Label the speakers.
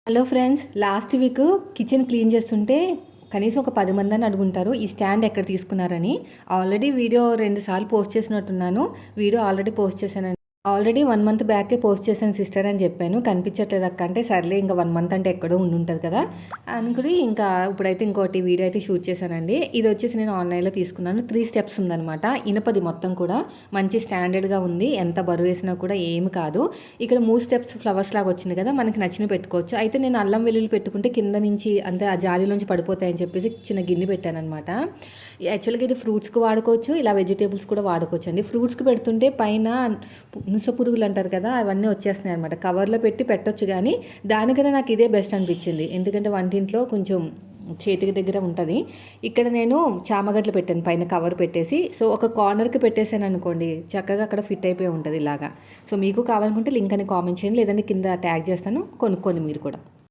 Speaker 1: Hello friends, last week kitchen clean చేస్తుంటే కనీసం ఒక 10 మంది అడుగుంటారు ఈ స్టాండ్ ఎక్కడ తీసుకున్నారని. ఆల్రెడీ వీడియో 2 సార్లు పోస్ట్ చేసినట్టున్నాను. వీడియో ఆల్రెడీ పోస్ట్ చేశానండి. ఆల్రెడీ 1 మంత్ బ్యాకే పోస్ట్ చేశాను సిస్టర్ అని చెప్పాను. కనిపించట్లేదు అక్క అంటే, సర్లే ఇంకా 1 మంత్ అంటే ఎక్కడో ఉండుంటది కదా అనుకుని ఇంకా ఇప్పుడైతే ఇంకోటి వీడియో అయితే షూట్ చేశానండి. ఇది వచ్చేసి నేను ఆన్లైన్లో తీసుకున్నాను. 3 స్టెప్స్ ఉందనమాట. ఇనపది మొత్తం కూడా మంచి స్టాండర్డ్గా ఉంది. ఎంత బరువు వేసినా కూడా ఏమి కాదు. ఇక్కడ 3 స్టెప్స్ ఫ్లవర్స్ లాగా వచ్చింది కదా, మనకి నచ్చినవి పెట్టుకోవచ్చు. అయితే నేను అల్లం వెల్లుల్లి పెట్టుకుంటే కింద నుంచి అంతే ఆ జాలీలోంచి పడిపోతాయని చెప్పేసి చిన్న గిన్నె పెట్టానమాట. యాక్చువల్గా ఇది ఫ్రూట్స్కి వాడుకోవచ్చు, ఇలా వెజిటేబుల్స్ కూడా వాడుకోవచ్చు అండి. ఫ్రూట్స్కి పెడుతుంటే పైన నుస పురుగులు అంటారు కదా, అవన్నీ వచ్చేస్తున్నాయి అనమాట. కవర్లో పెట్టి పెట్టొచ్చు, కానీ దానికన్నా నాకు ఇదే బెస్ట్ అనిపించింది. ఎందుకంటే వంటింట్లో కొంచెం చేతికి దగ్గర ఉంటుంది. ఇక్కడ నేను చామగడ్డలు పెట్టాను పైన కవర్ పెట్టేసి. సో ఒక కార్నర్కి పెట్టేసాను అనుకోండి, చక్కగా అక్కడ ఫిట్ అయిపోయి ఉంటుంది ఇలాగా. సో మీకు కావాలనుకుంటే లింక్ అని కామెంట్ చేయండి, లేదంటే కింద ట్యాగ్ చేస్తాను, కొనుక్కోండి మీరు కూడా.